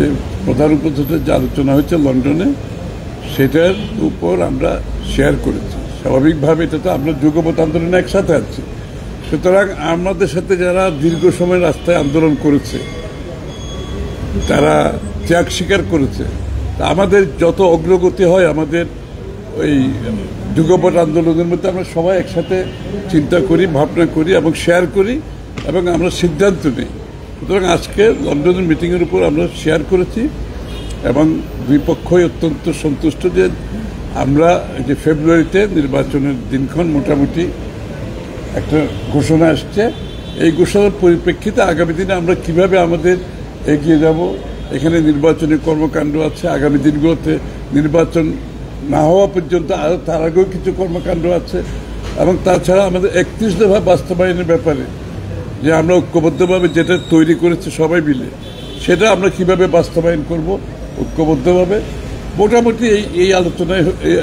যে প্রধান উপদেষ্টার যে আলোচনা হয়েছে লন্ডনে, সেটার উপর আমরা শেয়ার করেছি। স্বাভাবিকভাবে এটা তো আমরা যুগপৎ আন্দোলনে একসাথে আছি, সুতরাং আমাদের সাথে যারা দীর্ঘ সময় রাস্তায় আন্দোলন করেছে, তারা ত্যাগ স্বীকার করেছে, আমাদের যত অগ্রগতি হয় আমাদের ওই যুগপৎ আন্দোলনের মধ্যে আমরা সবাই একসাথে চিন্তা করি, ভাবনা করি এবং শেয়ার করি এবং আমরা সিদ্ধান্ত নিই। সুতরাং আজকে লন্ডনের মিটিংয়ের উপর আমরা শেয়ার করেছি এবং দুই পক্ষই অত্যন্ত সন্তুষ্ট যে আমরা যে ফেব্রুয়ারিতে নির্বাচনের দিনক্ষণ মোটামুটি একটা ঘোষণা আসছে। এই ঘোষণার পরিপ্রেক্ষিতে আগামী দিনে আমরা কিভাবে আমাদের এগিয়ে যাব, এখানে নির্বাচনী কর্মকাণ্ড আছে, আগামী দিনগুলোতে নির্বাচন না হওয়া পর্যন্ত আরও তার আগেও কিছু কর্মকাণ্ড আছে এবং তাছাড়া আমাদের 31 দফা বাস্তবায়নের ব্যাপারে যে আমরা ঐক্যবদ্ধভাবে যেটা তৈরি করেছি সবাই মিলে, সেটা আমরা কিভাবে বাস্তবায়ন করব ঐক্যবদ্ধভাবে, মোটামুটি এই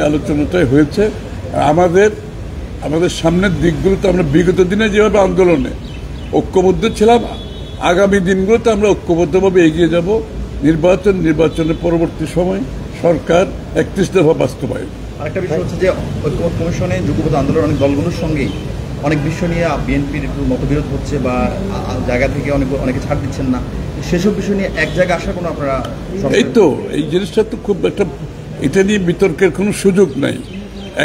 আলোচনাটাই হয়েছে। আমাদের সামনের দিকগুলোতে আমরা বিগত দিনে যেভাবে আন্দোলনে ঐক্যবদ্ধ ছিলাম, আগামী দিনগুলোতে আমরা ঐক্যবদ্ধভাবে এগিয়ে যাব। নির্বাচনের পরবর্তী সময় সরকার 31 দফা বাস্তবায়ন। আরেকটা বিষয় হচ্ছে যে ঐক্যমত্য কমিশনে যুগপৎ আন্দোলন অনেক দলগুলোর সঙ্গেই অনেক বিষয় নিয়ে বিএনপির একটু মতবিরোধ হচ্ছে বা জায়গা থেকে অনেকে ছাড় দিচ্ছেন না, সেসব বিষয় নিয়ে এক জায়গায় আসার কোনো আপনারা? এই তো এই জিনিসটা তো খুব একটা, এটা নিয়ে বিতর্কের কোনো সুযোগ নাই।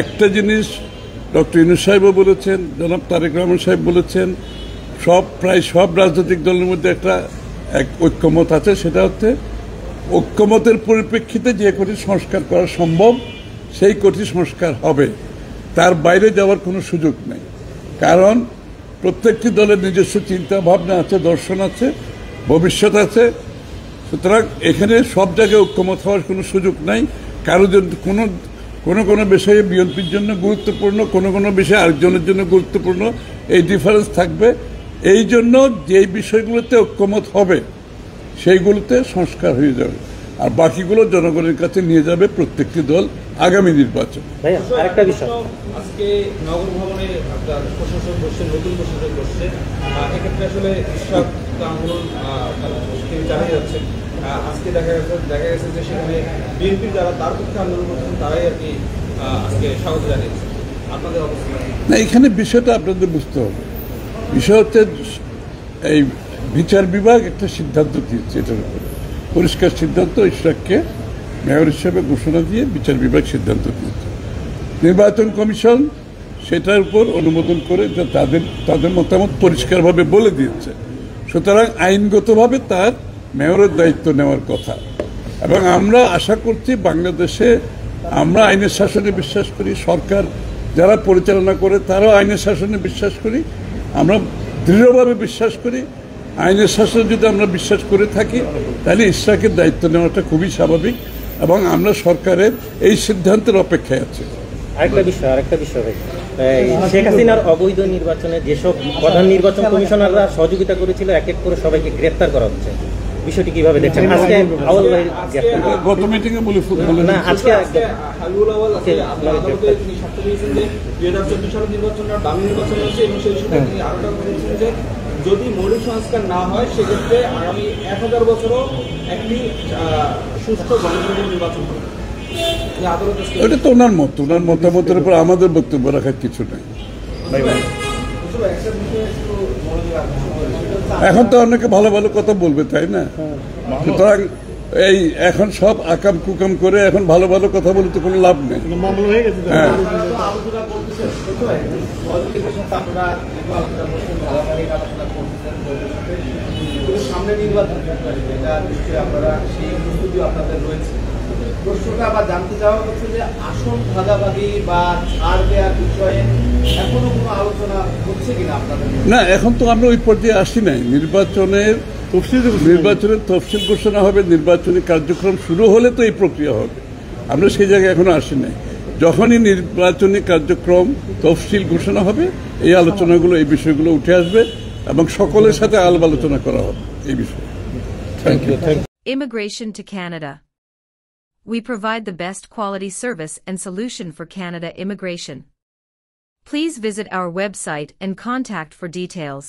একটা জিনিস ডক্টর ইউনূস সাহেবও বলেছেন, জনাব তারেক রহমান সাহেব বলেছেন, প্রায় সব রাজনৈতিক দলের মধ্যে এক ঐক্যমত আছে, সেটা হচ্ছে ঐক্যমতের পরিপ্রেক্ষিতে যে কটি সংস্কার করা সম্ভব সেই কটি সংস্কার হবে, তার বাইরে যাওয়ার কোনো সুযোগ নেই। কারণ প্রত্যেকটি দলের নিজস্ব চিন্তা ভাবনা আছে, দর্শন আছে, ভবিষ্যৎ আছে। সুতরাং এখানে সব জায়গায় ঐক্যমত হওয়ার কোনো সুযোগ নাই। কারো জন্য কোনো বিষয়ে বিএনপির জন্য গুরুত্বপূর্ণ, কোনো বিষয়ে আরেকজনের জন্য গুরুত্বপূর্ণ, এই ডিফারেন্স থাকবে। এই জন্য যেই বিষয়গুলোতে ঐক্যমত হবে সেইগুলোতে সংস্কার হয়ে যাবে, আর বাকিগুলো জনগণের কাছে নিয়ে যাবে প্রত্যেকটি দল আগামী নির্বাচন। আরেকটা বিষয়, আজকে নগর ভবনে আপনার প্রশাসক বসছে, নতুন প্রশাসক বসছে, এক্ষেত্রে আসলে কৃষক আন্দোলন তিনি চালিয়ে যাচ্ছেন। আজকে দেখা গেছে যে সেখানে বিএনপির যারা তার পক্ষে আন্দোলন করছেন তারাই আর কি আজকে স্বাগত জানিয়েছে। আপনাদের অবস্থা না, এখানে বিষয়টা আপনাদের বুঝতে হবে। বিষয় হচ্ছে এই বিচার বিভাগ একটা সিদ্ধান্ত দিয়েছে, এটার উপরে পরিষ্কার সিদ্ধান্ত, ইশরাককে মেয়র হিসেবে ঘোষণা দিয়ে বিচার বিভাগ সিদ্ধান্ত দিয়েছে। নির্বাচন কমিশন সেটার উপর অনুমোদন করে তাদের মতামত পরিষ্কারভাবে বলে দিয়েছে। সুতরাং আইনগতভাবে তার মেয়রের দায়িত্ব নেওয়ার কথা। এবং আমরা আশা করছি বাংলাদেশে আমরা আইনের শাসনে বিশ্বাস করি, সরকার যারা পরিচালনা করে তারাও আইনের শাসনে বিশ্বাস করি, আমরা দৃঢ়ভাবে বিশ্বাস করি। আইনের শাসনে যদি আমরা বিশ্বাস করে থাকি তাহলে ইশরাকের দায়িত্ব নেওয়াটা খুবই স্বাভাবিক এবং আমরা সরকারের এই সিদ্ধান্তের অপেক্ষায় আছি। আরেকটা বিষয় ভাই, শেখ হাসিনার অবৈধ নির্বাচনে যেসব প্রধান নির্বাচন কমিশনাররা সহযোগিতা করেছিল এক এক করে সবাইকে গ্রেফতার করা হচ্ছে, বিষয়টি কিভাবে দেখছেন? আজকে আউয়াল ভাই গত মিটিংয়ে না, আজকে হাবিবুল আউয়াল আদালতে তিনি সাক্ষ্য দিয়েছেন যে 2014 সালের নির্বাচন আর বাংলা নির্বাচন হচ্ছে, এবং সেই সময় তিনি আরোটা বলেছেন যে যদি মৌলিক সংস্কার না হয় সেক্ষেত্রে আগামী 1000 বছরও একটি সুষ্ঠু গণতান্ত্রিক নির্বাচন হবে। এটা তো ওনার মতামতের উপর আমাদের বক্তব্য রাখার কিছু নেই। এখন তো অনেকে ভালো ভালো কথা বলবে, তাই না? সুতরাং এই এখন সব আকাম কুকাম করে এখন ভালো ভালো কথা বলে তো কোনো লাভ নেই। হ্যাঁ, সামনে নির্বাচন আপনারা সেই প্রস্তুতি আপনাদের রয়েছে। প্রশ্নটা আবার জানতে চাওয়া হচ্ছে যে আসন ভাগাভাগি বা ছাড় দেওয়ার বিষয়ে এখনো কোনো আলোচনা হচ্ছে কিনা আপনাদের? না, এখন তো আমরা ওই পর্যায়ে আসি নাই। নির্বাচনের তফসিল ঘোষণা হবে, নির্বাচনী কার্যক্রম শুরু হলে তো এই প্রক্রিয়া হবে। আমরা সেই জায়গায় এখনো আসি নাই। যখনই নির্বাচনী কার্যক্রম তফসিল ঘোষণা হবে এই আলোচনাগুলো, এই বিষয়গুলো উঠে আসবে এবং সকলের সাথে আলাপ আলোচনা করা হবে এই বিষয়ে। Thank you. Immigration to Canada. We provide the best quality service and solution for Canada immigration. Please visit our website and contact for details.